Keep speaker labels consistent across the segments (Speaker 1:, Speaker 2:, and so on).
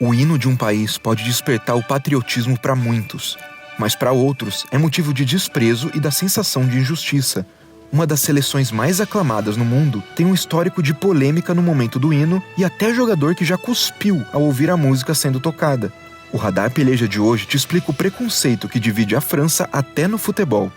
Speaker 1: O hino de um país pode despertar o patriotismo para muitos, mas para outros é motivo de desprezo e da sensação de injustiça. Uma das seleções mais aclamadas no mundo tem um histórico de polêmica no momento do hino e até jogador que já cuspiu ao ouvir a música sendo tocada. O Radar Peleja de hoje te explica o preconceito que divide a França até no futebol.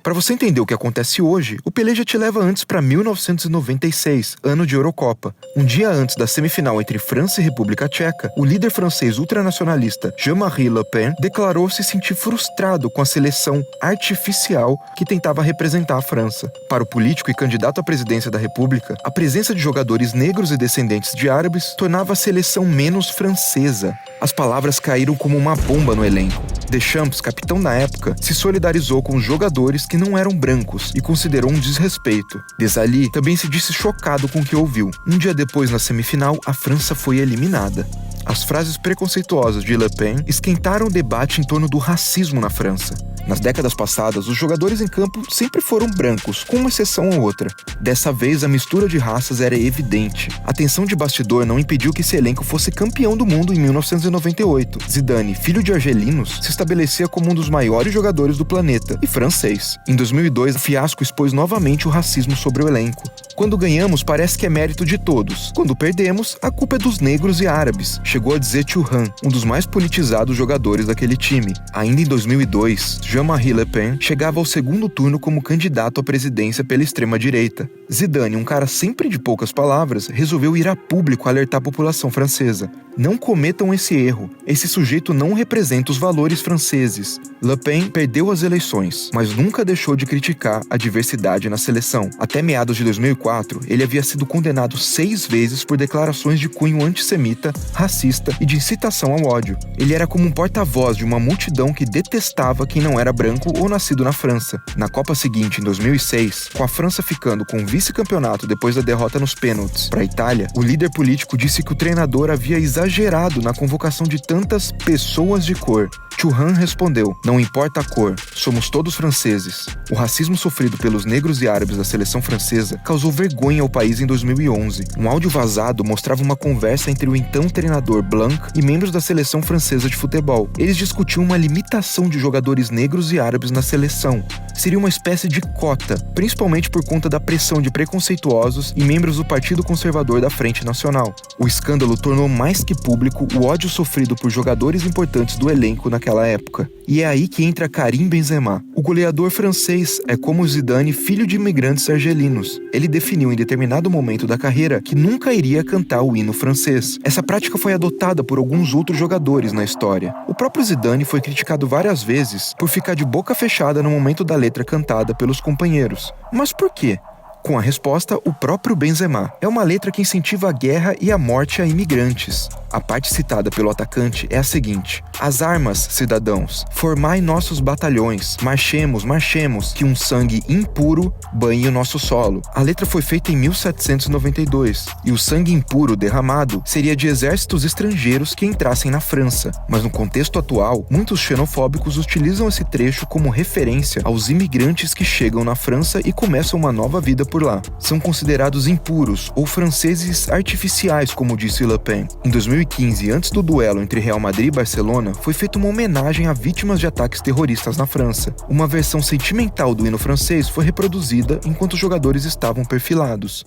Speaker 1: Para você entender o que acontece hoje, o Peleja te leva antes para 1996, ano de Eurocopa. Um dia antes da semifinal entre França e República Tcheca, o líder francês ultranacionalista Jean-Marie Le Pen declarou se sentir frustrado com a seleção artificial que tentava representar a França. Para o político e candidato à presidência da República, a presença de jogadores negros e descendentes de árabes tornava a seleção menos francesa. As palavras caíram como uma bomba no elenco. Deschamps, capitão na época, se solidarizou com os jogadores que não eram brancos e considerou um desrespeito. Desailly também se disse chocado com o que ouviu. Um dia depois, na semifinal, a França foi eliminada. As frases preconceituosas de Le Pen esquentaram o debate em torno do racismo na França. Nas décadas passadas, os jogadores em campo sempre foram brancos, com uma exceção ou outra. Dessa vez, a mistura de raças era evidente. A tensão de bastidor não impediu que esse elenco fosse campeão do mundo em 1998. Zidane, filho de argelinos, se estabelecia como um dos maiores jogadores do planeta, e francês. Em 2002, o fiasco expôs novamente o racismo sobre o elenco. Quando ganhamos, parece que é mérito de todos. Quando perdemos, a culpa é dos negros e árabes, chegou a dizer Thuram, um dos mais politizados jogadores daquele time. Ainda em 2002, Jean-Marie Le Pen chegava ao segundo turno como candidato à presidência pela extrema-direita. Zidane, um cara sempre de poucas palavras, resolveu ir a público alertar a população francesa. Não cometam esse erro. Esse sujeito não representa os valores franceses. Le Pen perdeu as eleições, mas nunca deixou de criticar a diversidade na seleção. Até meados de 2004, ele havia sido condenado 6 vezes por declarações de cunho antissemita, racista e de incitação ao ódio. Ele era como um porta-voz de uma multidão que detestava quem não era branco ou nascido na França. Na Copa seguinte, em 2006, com a França ficando com o vice-campeonato depois da derrota nos pênaltis para a Itália, o líder político disse que o treinador havia exagerado na convocação de tantas pessoas de cor. Thuram respondeu: "Não importa a cor, somos todos franceses." O racismo sofrido pelos negros e árabes da seleção francesa causou vergonha ao país em 2011. Um áudio vazado mostrava uma conversa entre o então treinador Blanc e membros da seleção francesa de futebol. Eles discutiam uma limitação de jogadores negros e árabes na seleção. Seria uma espécie de cota, principalmente por conta da pressão de preconceituosos e membros do Partido Conservador da Frente Nacional. O escândalo tornou mais que público o ódio sofrido por jogadores importantes do elenco naquela época. E é aí que entra Karim Benzema. O goleador francês é como Zidane, filho de imigrantes argelinos. Ele definiu em determinado momento da carreira que nunca iria cantar o hino francês. Essa prática foi adotada por alguns outros jogadores na história. O próprio Zidane foi criticado várias vezes por ficar de boca fechada no momento da letra cantada pelos companheiros. Mas por quê? Com a resposta, o próprio Benzema. É uma letra que incentiva a guerra e a morte a imigrantes. A parte citada pelo atacante é a seguinte: "As armas, cidadãos, formai nossos batalhões, marchemos, marchemos, que um sangue impuro banhe o nosso solo." A letra foi feita em 1792, e o sangue impuro derramado seria de exércitos estrangeiros que entrassem na França. Mas no contexto atual, muitos xenofóbicos utilizam esse trecho como referência aos imigrantes que chegam na França e começam uma nova vida por lá. São considerados impuros ou franceses artificiais, como disse Le Pen. Em 2015, antes do duelo entre Real Madrid e Barcelona, foi feita uma homenagem a vítimas de ataques terroristas na França. Uma versão sentimental do hino francês foi reproduzida enquanto os jogadores estavam perfilados.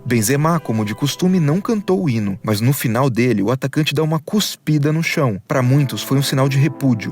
Speaker 1: Benzema, como de costume, não cantou o hino, mas no final dele, o atacante dá uma cuspida no chão. Para muitos, foi um sinal de repúdio.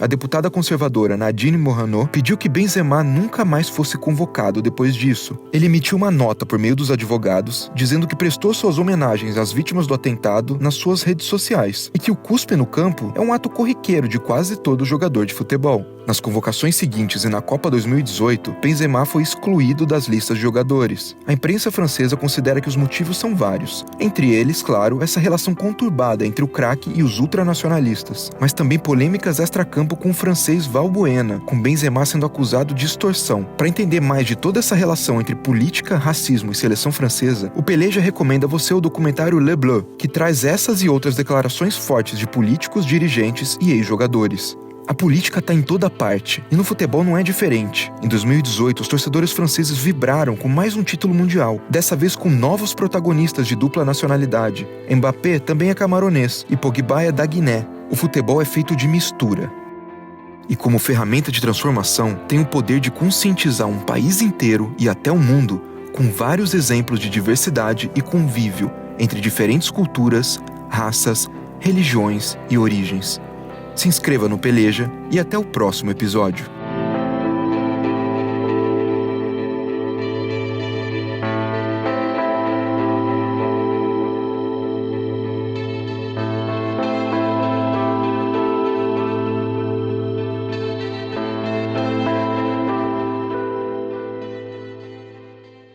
Speaker 1: A deputada conservadora Nadine Morano pediu que Benzema nunca mais fosse convocado depois disso. Ele emitiu uma nota por meio dos advogados, dizendo que prestou suas homenagens às vítimas do atentado nas suas redes sociais, e que o cuspe no campo é um ato corriqueiro de quase todo jogador de futebol. Nas convocações seguintes e na Copa 2018, Benzema foi excluído das listas de jogadores. A imprensa francesa considera que os motivos são vários. Entre eles, claro, essa relação conturbada entre o craque e os ultranacionalistas, mas também polêmicas extracampo com o francês Valbuena, com Benzema sendo acusado de extorsão. Para entender mais de toda essa relação entre política, racismo e seleção francesa, o Peleja recomenda a você o documentário Le Bleu, que traz essas e outras declarações fortes de políticos, dirigentes e ex-jogadores. A política está em toda parte, e no futebol não é diferente. Em 2018, os torcedores franceses vibraram com mais um título mundial, dessa vez com novos protagonistas de dupla nacionalidade. Mbappé também é camaronês, e Pogba é da Guiné. O futebol é feito de mistura. E como ferramenta de transformação, tem o poder de conscientizar um país inteiro e até o mundo com vários exemplos de diversidade e convívio entre diferentes culturas, raças, religiões e origens. Se inscreva no Peleja e até o próximo episódio.